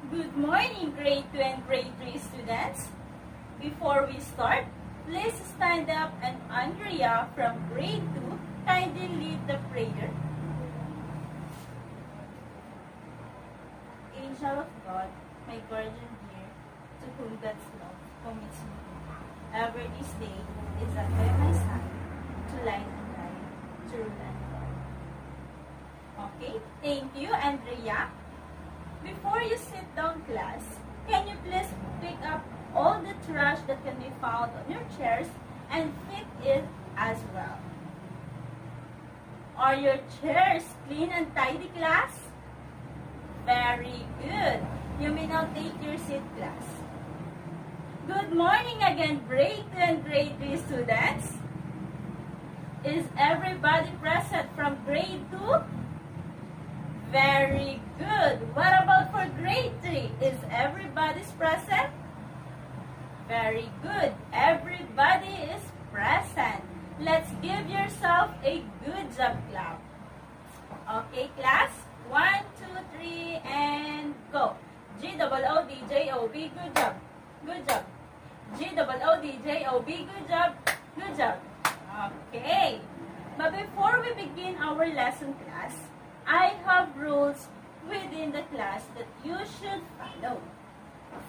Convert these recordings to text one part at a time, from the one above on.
Good morning, grade 2 and grade 3 students. Before we start, please stand up and Andrea from grade 2 kindly lead the prayer. Angel of God, my guardian dear, to whom God's love commits me, ever this day is at my side, to light and light, to rule and guide. Okay, thank you, Andrea. Before you sit down, class, can you please pick up all the trash that can be found on your chairs and fit it as well? Are your chairs clean and tidy, class? Very good. You may now take your seat, class. Good morning again, grade 2 and grade 3 students. Is everybody present from grade 2? Very good. What about for grade 3? Is everybody present? Very good. Everybody is present. Let's give yourself a good job clap. Okay, class? 1, 2, 3, and go. G-O-O-D-J-O-B, good job. Good job. G-O-O-D-J-O-B, good job. Good job. Okay. But before we begin our lesson, class, I have rules within the class that you should follow.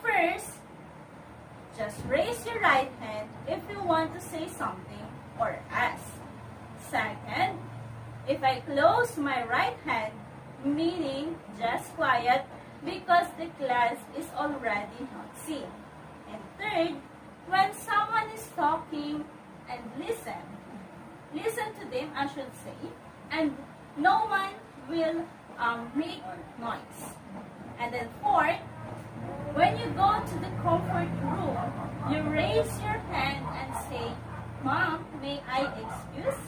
First, just raise your right hand if you want to say something or ask. Second, if I close my right hand, meaning just quiet because the class is already not seen. And third, when someone is talking and listen to them, I should say, and no one will make noise. And then fourth, when you go to the comfort room, you raise your hand and say, Mom, may I excuse?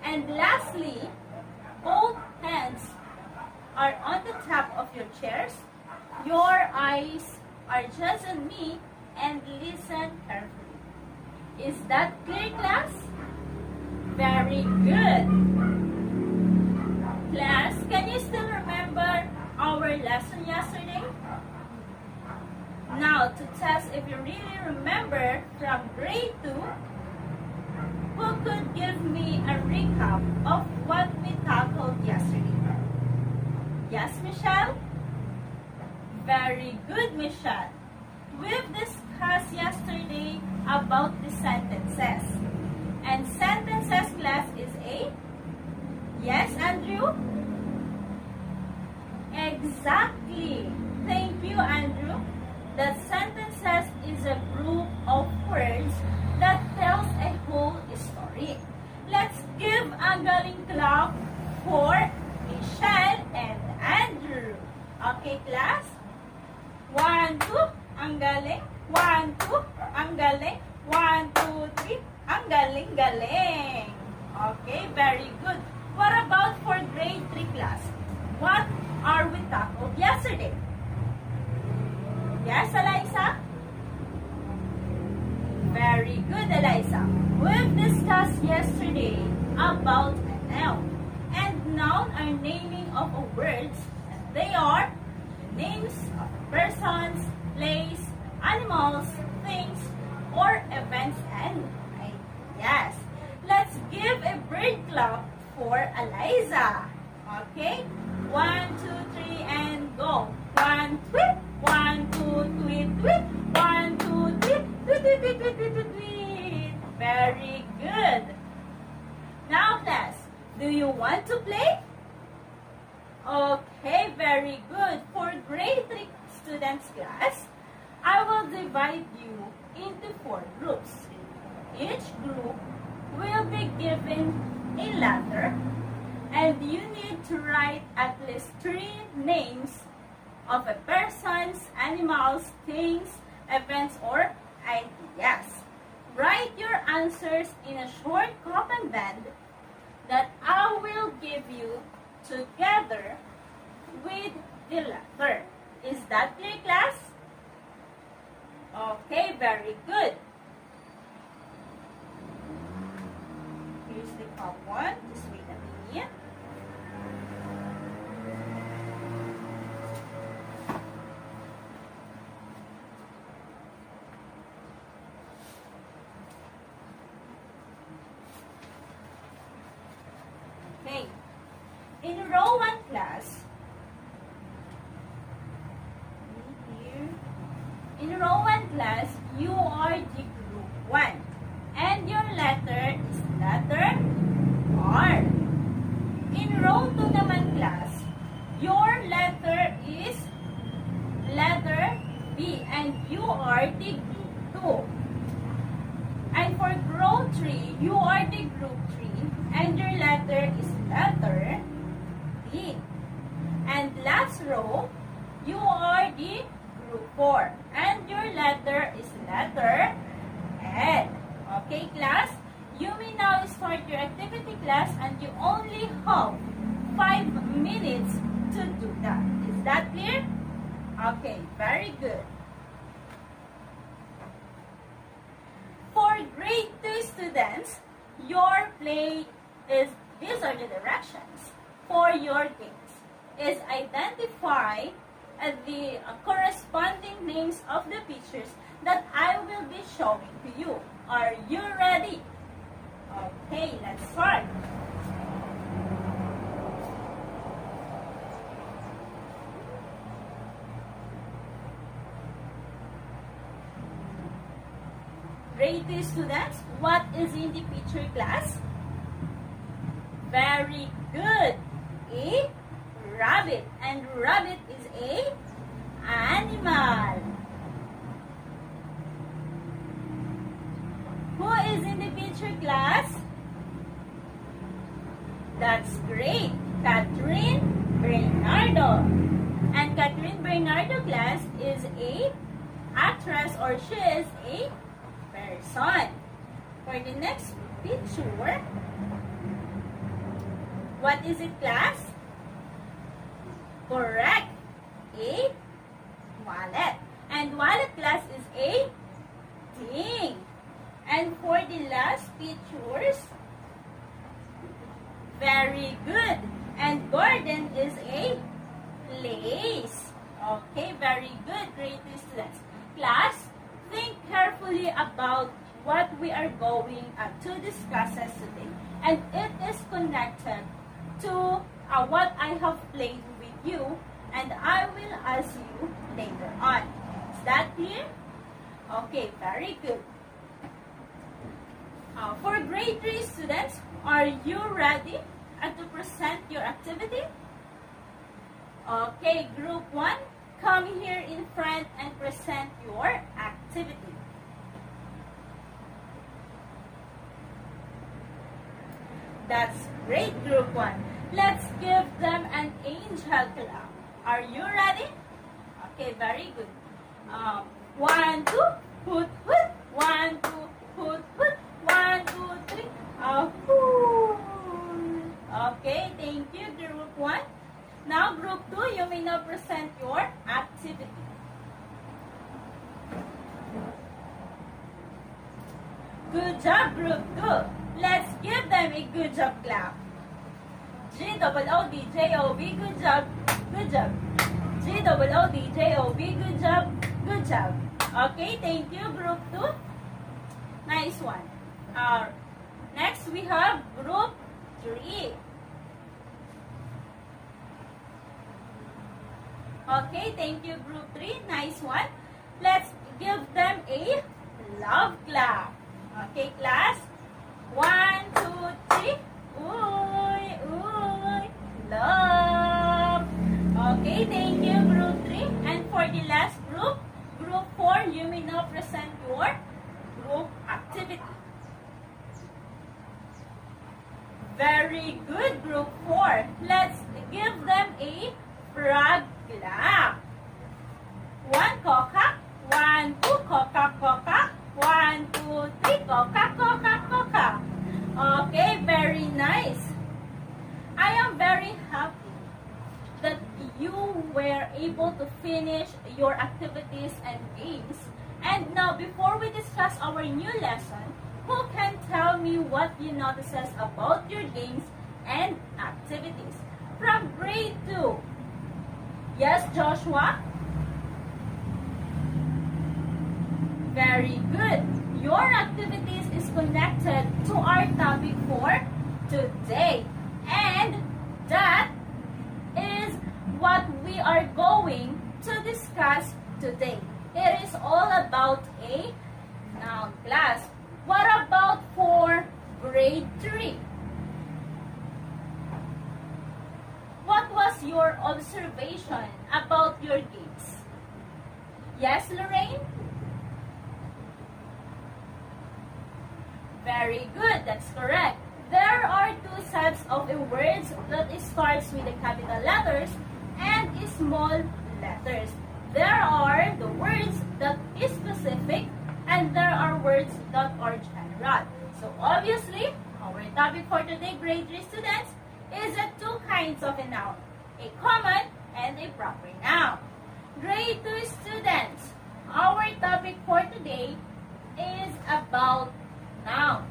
And lastly, both hands are on the top of your chairs. Your eyes are just on me and listen carefully. Is that clear, class? Very good. Class, can you still remember our lesson yesterday? Now, to test if you really remember from grade 2, who could give me a recap of what we tackled yesterday? Yes, Michelle? Very good, Michelle. We've discussed yesterday about the sentences. And sentences, class, is a... Yes, Andrew? Exactly. Thank you, Andrew. The sentences is a group of words that tells a whole story. Let's give a galing clap for Michelle and Andrew. Okay, class? 1, 2, ang galing. 1, 2, ang galing. 1, 2, 3, ang galing-galing. Okay, very good. What about for grade 3 class? What are we tackled yesterday? Yes, Eliza? Very good, Eliza. We've discussed yesterday about a noun. And noun are naming of words. And they are names of persons, place, animals, things, or events and ideas. Let's give a bird clap for Eliza. Okay? 1, 2, 3, and go. 1, tweet. 1, 2, tweet, tweet. 1, 2, tweet, tweet, tweet, tweet, tweet, tweet, tweet, tweet. Very good. Now, class, do you want to play? Okay, very good. For grade 3 students class, I will divide you into 4 groups. Each group will be given a letter, and you need to write at least 3 names of a persons, animals, things, events, or ideas. Write your answers in a short cotton band that I will give you together with the letter. Is that clear, class? Okay, very good. Here's the top one. Just wait a minute. class, you are the group 1. And your letter is letter R. In row 2 naman class, your letter is letter B and you are the group 2. And for row 3, you are the group 3 and your letter is letter D. And last row, you are the group 4 and your letter is letter L. Okay class, you may now start your activity class and you only have 5 minutes to do that. Is that clear? Okay, very good. For grade 2 students, your play is, these are the directions for your games. Is identify the corresponding names of the pictures that I will be showing to you. Are you ready? Okay, let's start. Grade 2 students, what is in the picture class? Very good. A rabbit, and rabbit is a animal. Who is in the picture class? That's great. Catherine Bernardo. And Catherine Bernardo class is a actress, or she is a person. For the next picture, what is it class? Correct. A wallet. And wallet class is a thing. And for the last pictures, very good. And garden is a place. Okay, very good, grade 2 students. Class, think carefully about what we are going to discuss today. And it is connected to what I have played with you, and I will ask you later on. Is that clear? Okay, very good. For grade 3 students, are you ready to present your activity? Okay, group 1, come here in front and present your activity. That's great, group 1. Let's give them an angel clap. Are you ready? Okay, very good. 1, 2, hoot, hoot. 1, 2, hoot, hoot. 1, 2, 3. Okay, thank you, group 1. Now, group 2, you may now present your activity. Good job, group 2. Let's give them a good job clap. G-O-O-D-J-O-B, good job, good job. G-O-O-D-J-O-B, good job, good job. Okay, thank you, group 2. Nice one. Next, we have group 3. Okay, thank you, group 3. Nice one. Let's give them a love clap. Okay, class. 1, 2, 3. Ooh, ooh, love. Okay, thank you, group 3. And for the last group, group 4, you may now present your group activity. Very good, group 4. Let's give them a frog clap. 1, coca. 1, 2, coca, coca. 1, 2, 3, coca, coca, coca. Okay, very nice. I am very happy that you were able to finish your activities and games. And now, before we discuss our new lesson, who can tell me what you notices about your games and activities? From grade 2. Yes, Joshua? Very good. Your activities is connected to our topic for today. And that is what we are going to discuss today. It is all about a noun class. What about for grade 3? What was your observation about your games? Yes, Lorraine? Very good, that's correct. There are two sets of words that starts with the capital letters and small letters. There are the words that is specific and there are words that are general. So obviously, our topic for today, grade 3 students, is two kinds of a noun, a common and a proper noun. Grade 2 students, our topic for today is about noun.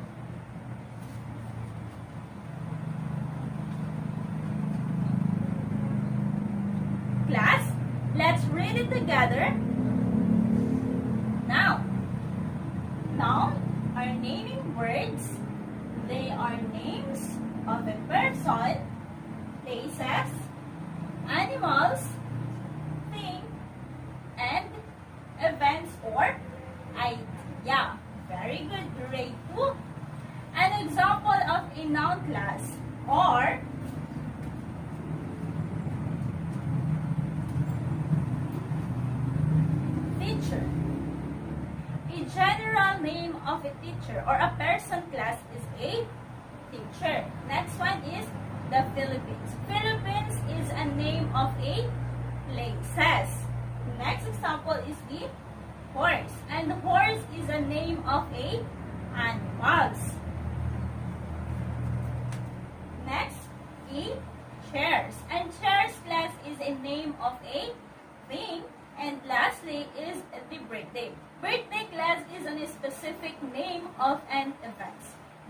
Class, let's read it together. Noun. Noun are naming words. They are names of a person, places, animals, thing, and events or idea. Very good, grade 2. An example of a noun class are teacher. A general name of a teacher or a person class is a teacher. Next one is the Philippines. Philippines is a name of a places. Next example is the horse. And the horse is a name of a animals. Next, chairs. And chairs class is a name of a thing. And lastly is the birthday. Birthday class is a specific name of an event.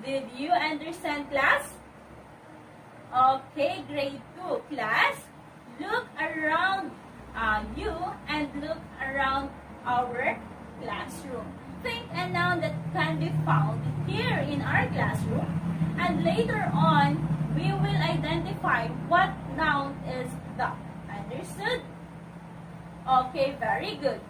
Did you understand, class? Okay, grade 2 class, look around you and look around our classroom. Think a noun that can be found here in our classroom, and later on we will identify what noun is that. Understood? Okay, very good.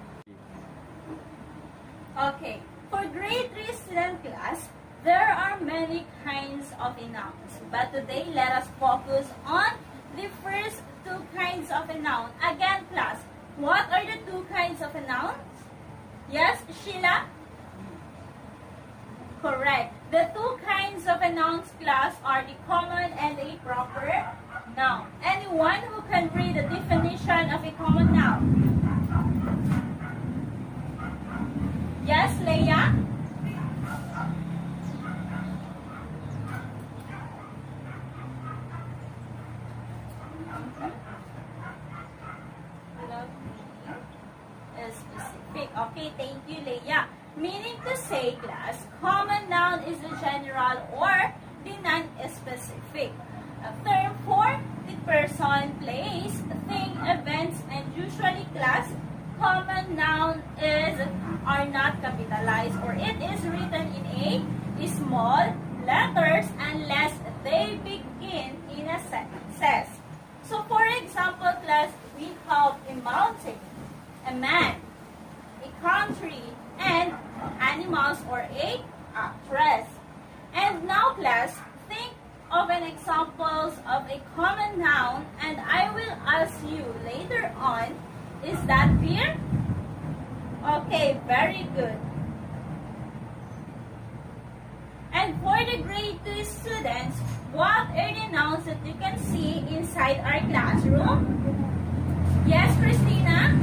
Okay, for grade 3 student class, there are many kinds of nouns. But today, let us focus on the first two kinds of a noun. Again, class, what are the two kinds of a noun? Yes, Sheila? Correct. The two kinds of a nouns class are the common and a proper noun. Anyone who can read the definition of a common noun? Yes, Leia? Specific. Okay, thank you, Leia. Meaning to say, class, common noun is the general or the non-specific. A term for the person, place, thing, events, and usually, class, common noun are not capitalized or it is written in a small letters unless they begin in a sentence. So, for example, class, we have a mountain, a man, a country, and animals or a actress. And now, class, think of an examples of a common noun, and I will ask you later on, is that clear? Okay, very good. And for the grade 2 students, what are the nouns that you can see inside our classroom? Yes, Christina?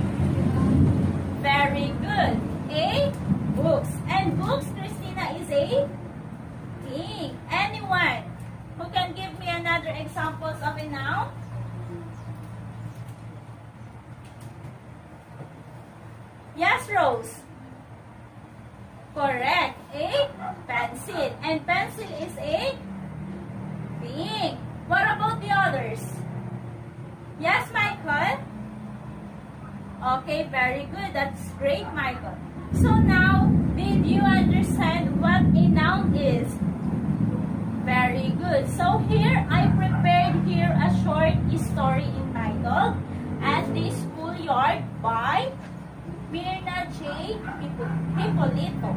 Very good. A, books. And books, Christina, is a thing. Anyone who can give me another examples of a noun? Yes, Rose. Correct. A pencil. And pencil is a thing. What about the others? Yes, Michael? Okay, very good. That's great, Michael. So now, did you understand what a noun is? Very good. So here, I prepared here a short story entitled At the Schoolyard by Mirna J. Hipolito.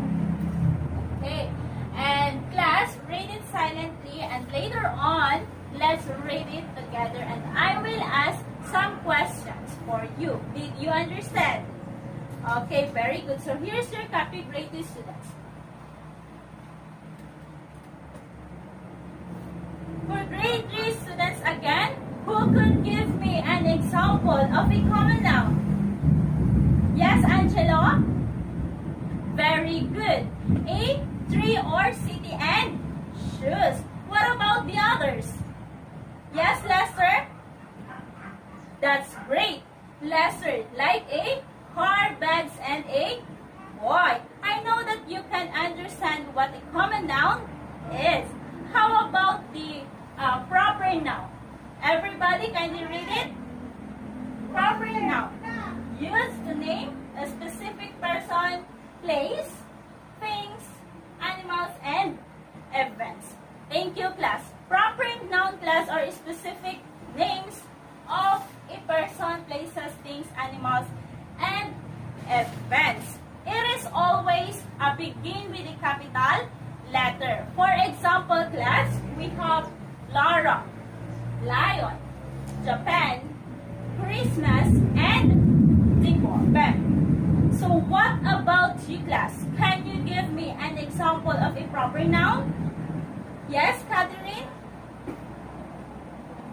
Okay. And class, read it silently, and later on, let's read it together, and I will ask some questions for you. Did you understand? Okay, very good. So here's your copy, grade 2 students. For grade 3 students again, who could give me an example of a common noun? Yes, Angelo? Very good. A tree or city and shoes. What about the others? Yes, Lester? That's great. Lester, like a car, bags, and a boy. I know that you can understand what a common noun is. How about the proper noun? Everybody, can you read it? Proper noun. Used to name a specific person, place, things, animals, and events. Thank you, class. Proper noun, class, are specific names of a person, places, things, animals, and events. It is always begin with a capital letter. For example, class, we have Laura, lion, Japan, Christmas, and Zimbabwe. So what about you, class? Can you give me an example of a proper noun? Yes, Catherine?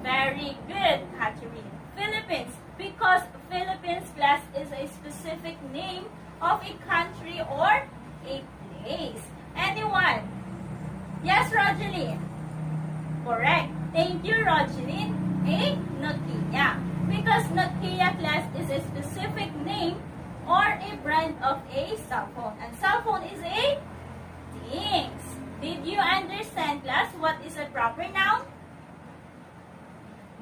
Very good, Catherine. Philippines, because Philippines, class, is a specific name of a country or a place. Anyone? Yes, Rogeline? Correct. Thank you, Rogeline. A Nokia. Because Nokia, class, is a specific name or a brand of a cell phone. And cell phone is a things. Did you understand, class, what is a proper noun?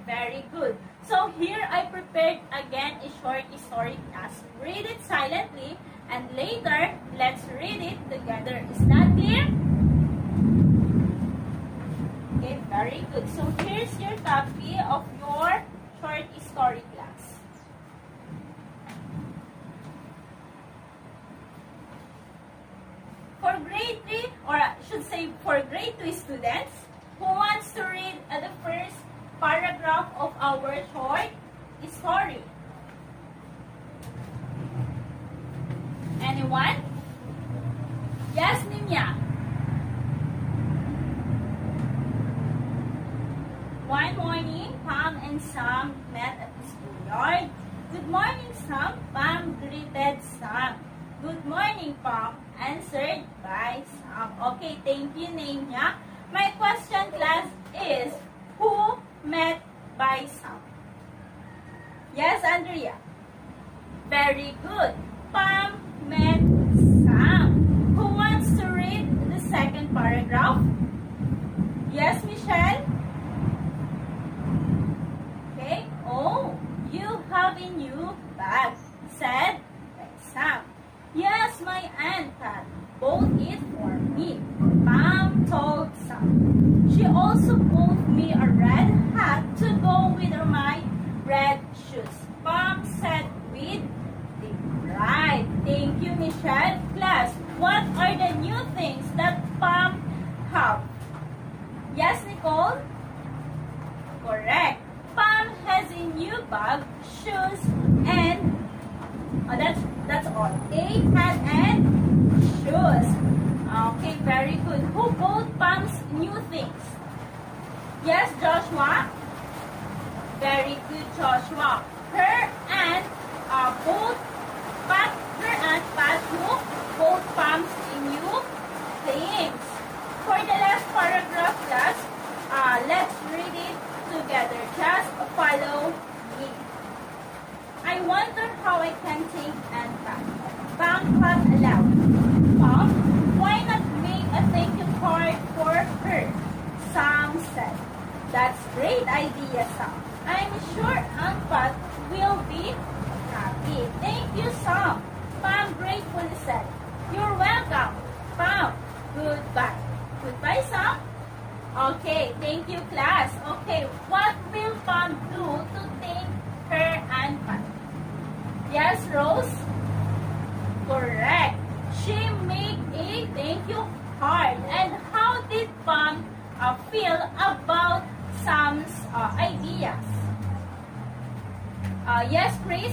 Very good. So here I prepared again a short story, class. Read it silently and later let's read it together. Is that clear? Okay, very good. So here's your copy of your short story, class. For grade 3, or I should say for grade 2 students, who wants to read the first paragraph of our short story? Anyone? Yes, Nimya. One morning, Pam and Sam met at the schoolyard. Good morning, Sam. Pam greeted Sam. Good morning, Pam, answered by Sam. Okay, thank you, Nimya. My question, class, is who met by Sam? Yes, Andrea? Very good. Pam met Sam. Who wants to read the second paragraph? Yes, Michelle? Okay. Oh, you have a new bag, said by Sam. Yes, my aunt had bought it for me, Pam told Sam. She also bought me a red hat to go with my red shoes, Pam said with deep pride. Thank you, Michelle. Class, what are the new things that Pam have? Yes, Nicole? Correct. Pam has a new bag, shoes, and that's all. A hat and shoes. Okay, very good. Who bought Pam's new things? Yes, Joshua? Very good, Joshua. Her aunt Pat bought Pam's new things. For the last paragraph, class, let's read it together. Just follow me. I wonder how I can thank Aunt Pat. Pam thought aloud. Pam, why not make a thank you card for her? Sam said. That's great idea, Sam. I'm sure Aunt Pat will be happy. Thank you, Sam. Pam gratefully said. You're welcome. Pam, goodbye. Goodbye, Sam. Okay, thank you, class. Okay, what will Pam do to thank her Aunt Pat? Yes, Rose? Correct. She made a thank you card. And how did Pam feel about Sam's ideas? Yes, Chris?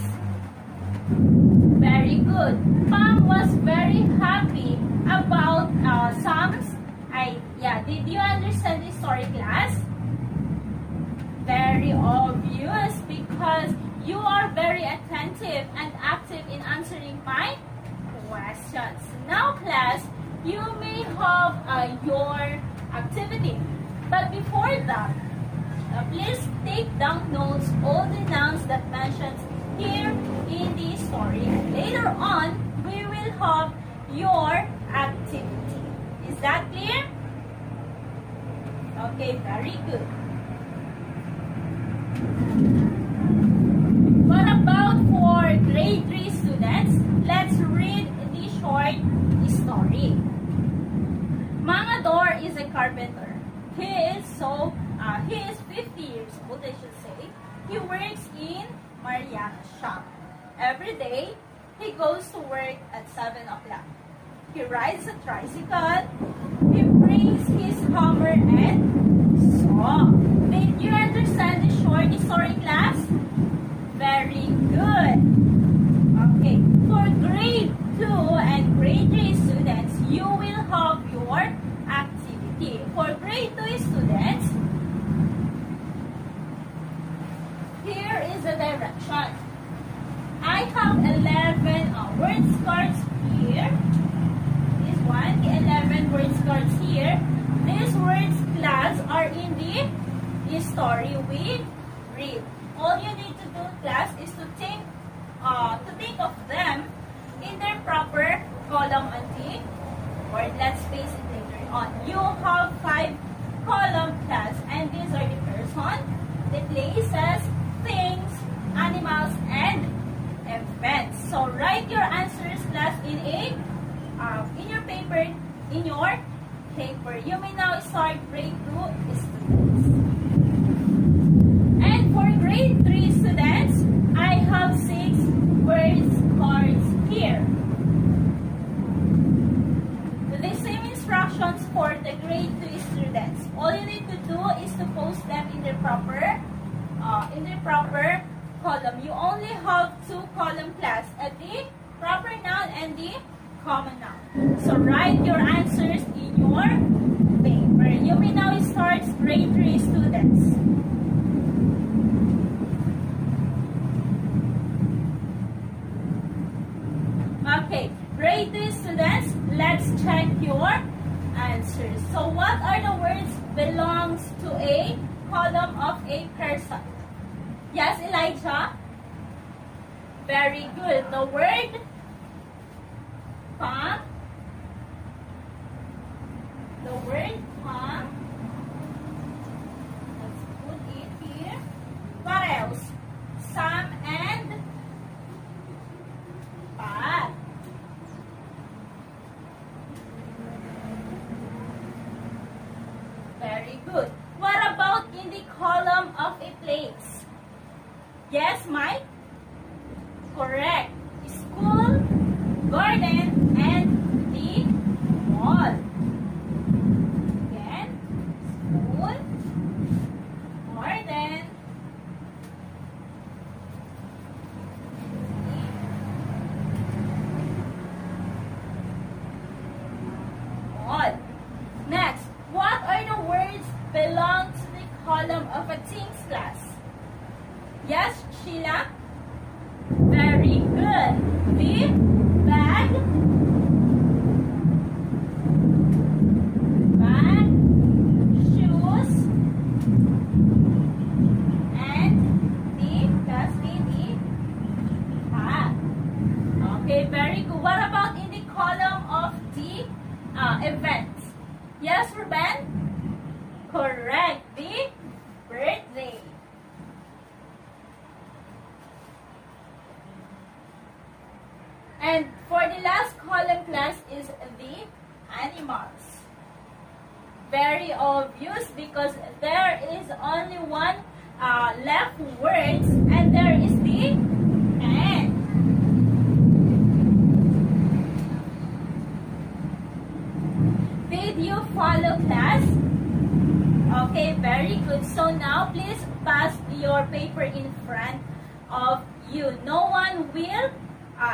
Very good. Pam was very happy about Sam's idea. Did you understand the story, class? Very obvious because you are very attentive and active in answering my questions. Now, class, you may have your activity. But before that, please take down notes all the nouns that mentions here in the story. And later on, we will have your activity. Is that clear? Okay, very good. What about for grade 3 students? Let's read the short story. Mangador is a carpenter. He is 50 years old, I should say. He works in Mariana's shop. Every day, he goes to work at 7 o'clock. He rides a tricycle. He brings his hammer and saw. Did you understand the short story, class? Very good. Okay, for grade 2 and grade 3 students, you will have your activity. For grade 2 students, here is the direction. I have 11 words cards here. This one, the 11 words cards here. These words, class, are in the story we read. All you need to do, class, is to think of them in their proper column and the word. Let's face it later on. You have 5 column, class, and these are the person, the places, things, animals, and events. So write your answers, class, in your paper. You may now start grade 2 students. And for grade 3 students, I have 6 words cards here. The same instructions for the grade 2 students. All you need to do is to post them in their proper column. You only have 2 column, class, the proper noun and the common noun. So write your answers in your paper. You may now start grade 3 students. Okay, grade 2 students, let's check your answers. So what are the words belongs to a column of a person? Yes, Elijah? Very good. The word palm. The word palm. Let's put it here. What else? Sam and Pat. Very good. What about in the column of a place? Yes, Mike? Correct. School, garden, and the mall. Again, school, garden, mall. Next, what are the words belong to the column of a things, class? Yes, Sheila? Very good. The bag, shoes, and the hat. Okay, very good. What about in the column of the events? Yes, Ruben? Correct. The birthday. And for the last column, class, is the animals. Very obvious because there is only one left words, and there is the and. So now, please pass your paper in front of you. No one will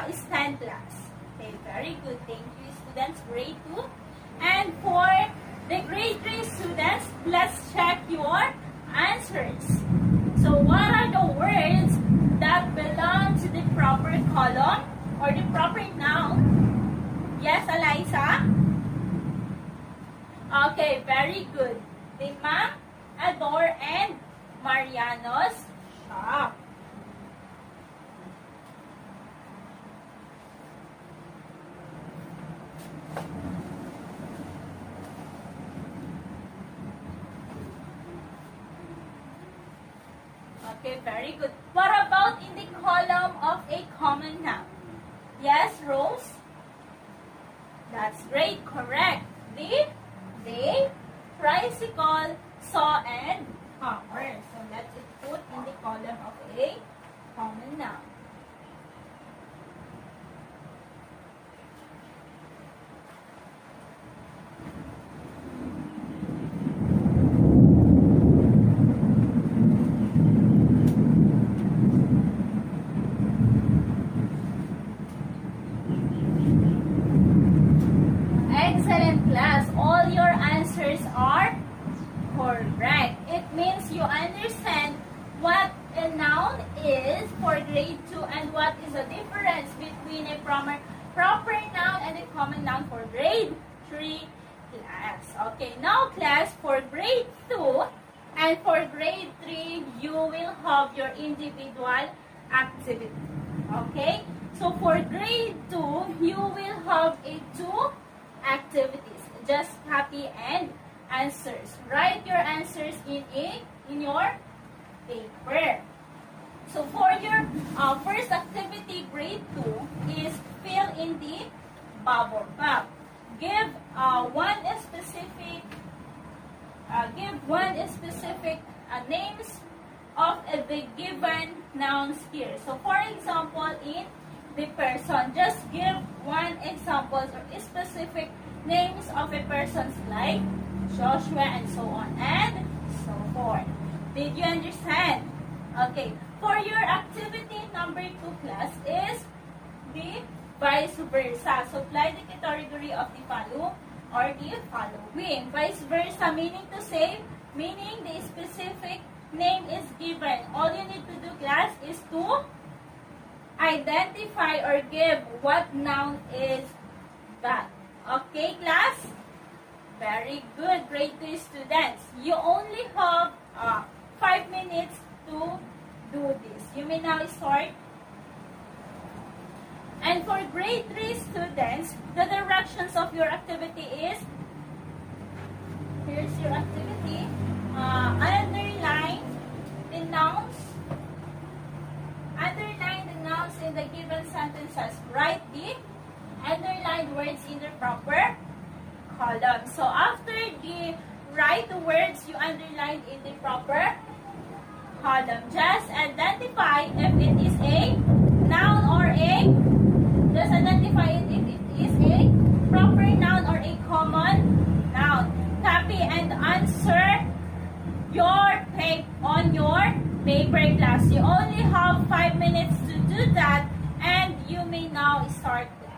stand class. Okay, very good. Thank you, students. Grade 2. And for the grade 3 students, let's check your answers. So what are the words that belong to the proper column or the proper noun? Yes, Eliza? Okay, very good. The Mang, Adore, and Mariano's shop. Okay, very good. What about in the column of a common noun? Yes, Rose? That's great, correct. The tricycle, saw, and hammer. So let's put in the column of a common noun. Excellent class. All your answers are correct. It means you understand what a noun is for grade 2 and what is the difference between a proper noun and a common noun for grade 3 class. Okay, now class, for grade 2 and for grade 3, you will have your individual activity. Okay, so for grade 2, you will have a 2 activities. Just copy and answers. Write your answers in your paper. So for your first activity, grade 2, is fill in the bubble cup. Give one specific names of the given nouns here. So for example, in the person, just give one example or specific names of a person like Joshua and so on and so forth. Did you understand? Okay. For your activity number 2 class is the vice versa. So apply the category of the follow or the following. Vice versa meaning the specific name is given. All you need to do, class, is to identify or give what noun is that. Okay, class? Very good, grade 2 students. You only have 5 minutes to do this. You may now start. And for grade 3 students, the directions of your activity is, here's your activity. Underline the nouns. Underline the nouns in the given sentences. Write the underlined words in the proper column. So after the write the words you underlined in the proper column, just identify if it is a noun or just identify it if it is a proper noun or a common noun. Copy and answer on your paper, class. You only have 5 minutes to do that, and you may now start class.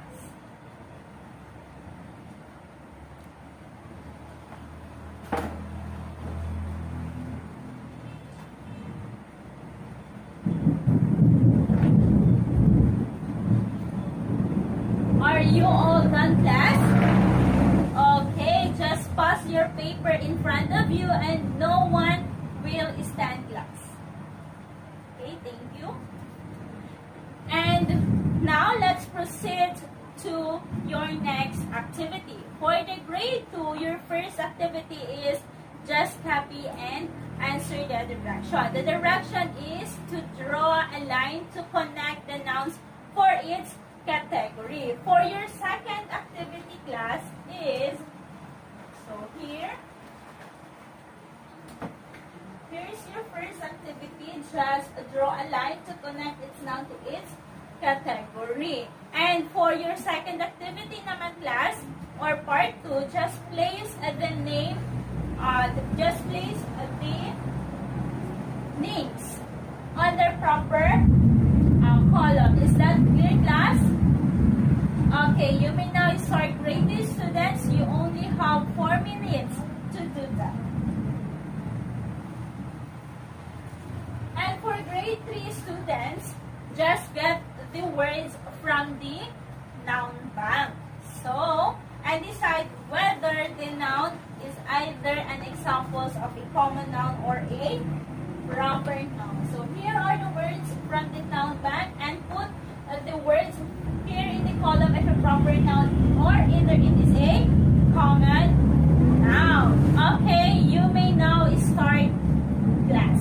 Are you all done, class? Okay, just pass your paper in front of you and no one will stand class. Okay, thank you. And now let's proceed to your next activity. For the grade 2, your first activity is just copy and answer the direction. The direction is to draw a line to connect the nouns for its category. For your second activity, class, is, so here's your first activity. Just draw a line to connect its noun to its category. And for your second activity naman, class, or part 2, just place the name, the names on their proper column. Is that clear, class? Okay, you may now start. Grade 3 students, you only have 4 minutes to do that. And for grade 3 students, just get the words from the noun bank. So, and decide whether the noun is either an examples of a common noun or a proper noun. So, here are the words from the noun bank, and put the words here in the column as a proper noun, or either it is a common noun. Okay, you may now start class.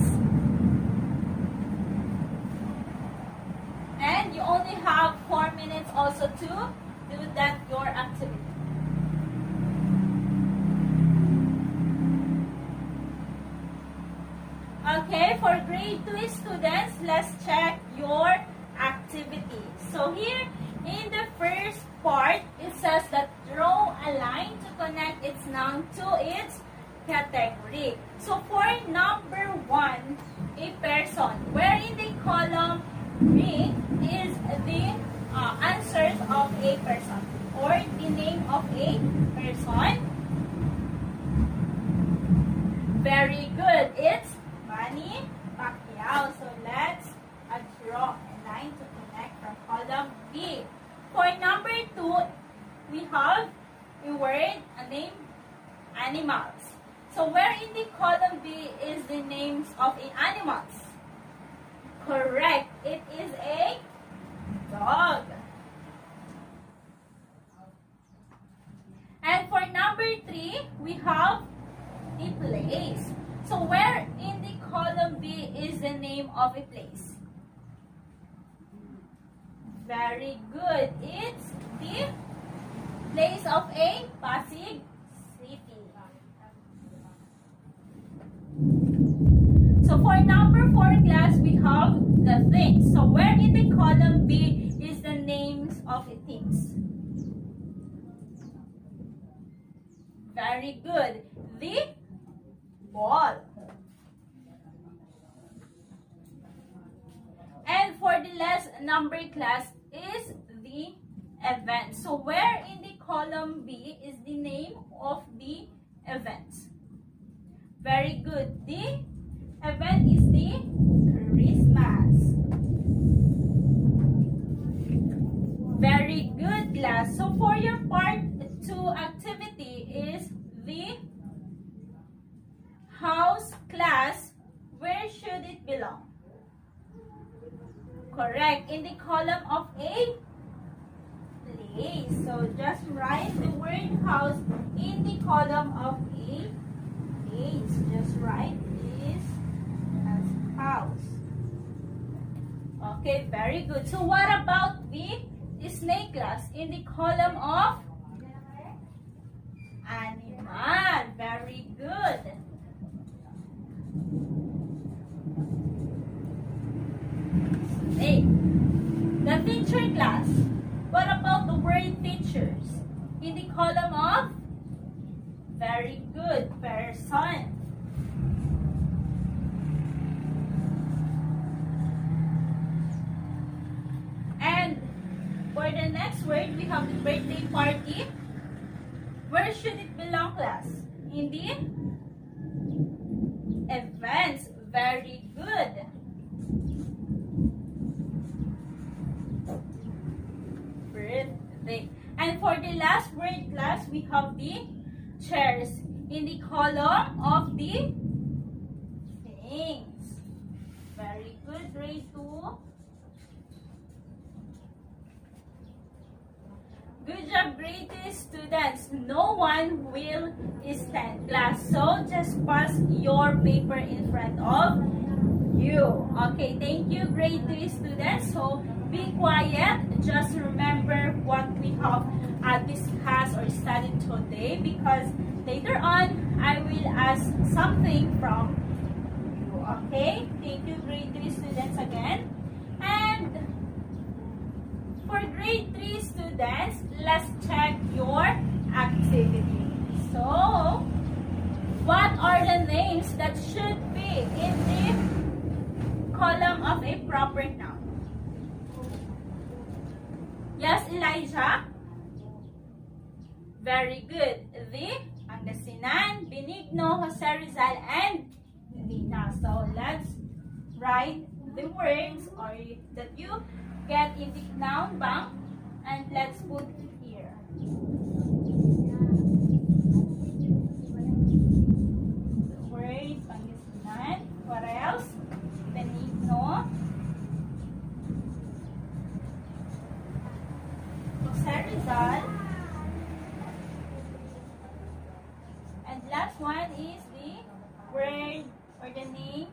And you only have 4 minutes also to do that your activity. Okay, for grade 2 students, let's check your activity. So here in the first part, it says that draw a line to connect its noun to its category. So for number 1, a person, where in the column B is the answers of a person or the name of a person. Very good. It's Manny Pacquiao. So let's draw a line to connect from column B. For number 2, we have a word, a name, animals. So where in the column B is the names of animals? Correct. It is a dog. And for number 3, we have a place. So where in the column B is the name of a place? Very good. It's the place of a Pasig City. So for number 4 class, we have the things. So where in the column B is the names of the things? Very good. The ball. And for the last number class is the event. So where in the column B is the name of the event? Very good. The event is the Christmas. Very good, class. So for your part 2 activity is the house, class. Where should it belong? Correct. In the column of a place. So just write the word house in the column of a place. Just write this as house. Okay, very good. So what about the snake, class? In the column of animal. Very good. Snake. The teacher, class. What about the word teachers? In the column of? Very good. Person. And for the next word, we have the birthday party. Where should it belong, class? In the events. Very good. Birthday. And for the last word, class, we have the chairs in the column of the things. Very good, grade 2. Good job, grade 2 students. No one will stand, class. So just pass your paper in front of you. Okay, thank you, grade 3 students. So be quiet. Just remember what we have discussed or studied today, because later on I will ask something from you. Okay, thank you, grade 3 students again. And for grade 3 students, let's check your activity. So, what are the names that should be in the column of a proper noun? Yes, Elijah? Very good. The Pangasinan, Benigno, Jose Rizal, and Lina. So let's write the words or that you get in the noun bank and let's put it here. The word Pangasinan. What else? Benigno, Jose Rizal, and last one is the word or the name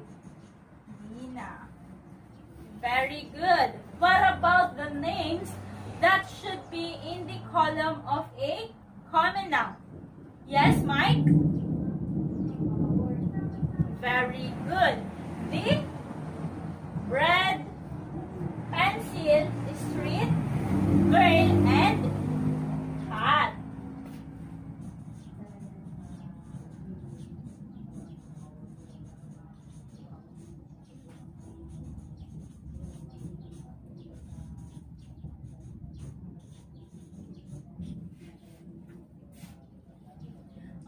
Lina. Very good. What about the names that should be in the column of a common noun? Yes, Mike? Very good. The bread, pencil, street, girl, and cat.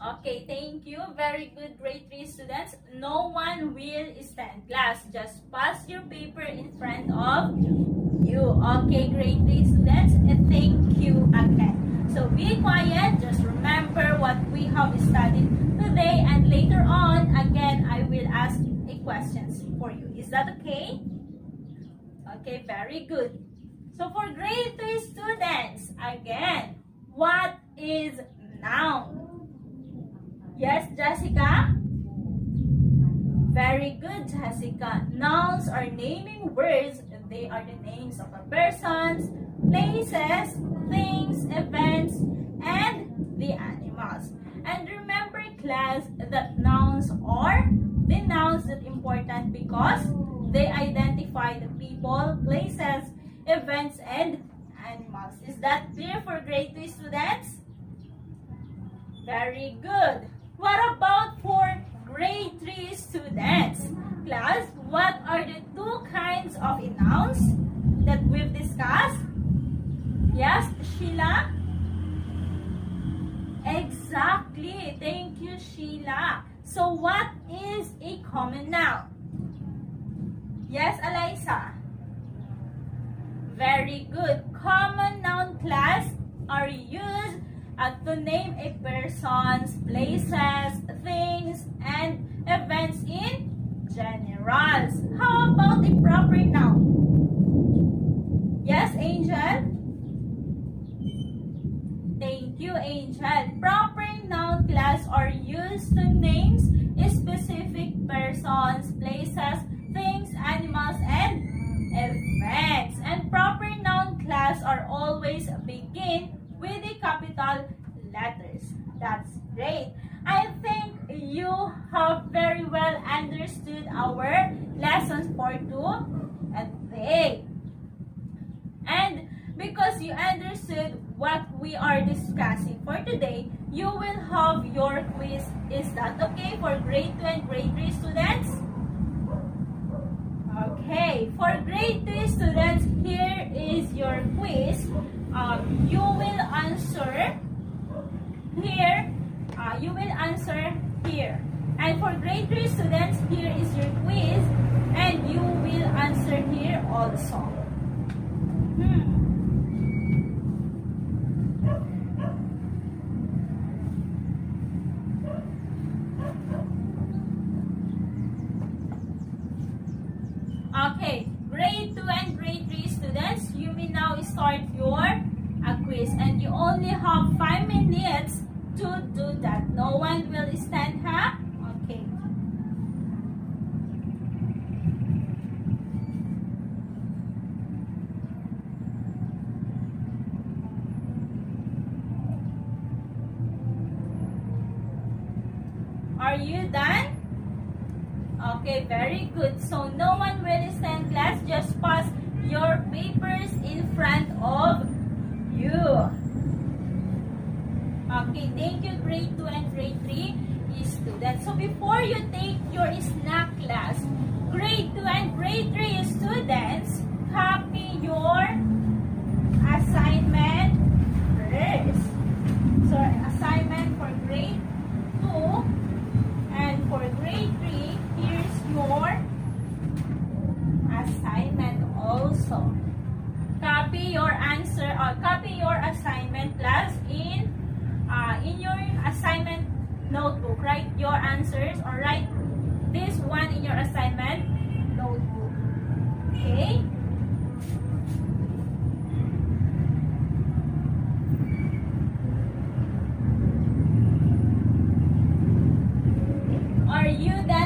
Okay, thank you. Very good, grade 3 students. No one will stand class. Just pass your paper in front of you. Okay, grade 3 students, thank you again. So be quiet. Just remember what we have studied today, and later on, again, I will ask a questions for you. Is that okay? Okay, very good. So for grade 3 students, again, what is noun? Yes, Jessica? Very good, Jessica. Nouns are naming words. They are the names of persons, places, things, events, and the animals. And remember, class, that nouns are the nouns that are important because they identify the people, places, events, and animals. Is that clear for grade 3 students? Very good. What about for grade 3 students? Class, what are the two kinds of nouns that we've discussed? Yes, Sheila? Exactly. Thank you, Sheila. So what is a common noun? Yes, Eliza? Very good. Common noun, class, are used to name a person's, places, things, and events in generals. How about a proper noun? Yes, Angel? Thank you, Angel. Proper noun, class, are used to name specific persons, places, things, animals, and events. And proper noun, class, are always begin with the capital letters. That's great. I think you have very well understood our lessons for today. And because you understood what we are discussing for today, you will have your quiz. Is that okay for grade 2 and grade 3 students? Okay, for grade 3 students, here is your quiz. You will answer here. You will answer here. And for grade 3 students, here is your quiz, and you will answer here also. Okay, grade 2 and grade 3 students, you may now start your quiz, and you only have 5 minutes to do that. No one will stand, huh? Okay. Are you done? Okay, very good. So no one will stand, class. Just pass your papers in front of you. Okay, thank you, grade 2 and grade 3 students. So before you take your snack class, Grade 2 and grade 3 students, copy your assignment first. So, assignment for grade 2 and for grade 3, here's your assignment also. Copy your answer or copy your assignment class in your assignment notebook. Write your answers or write this one in your assignment notebook. Okay? Are you done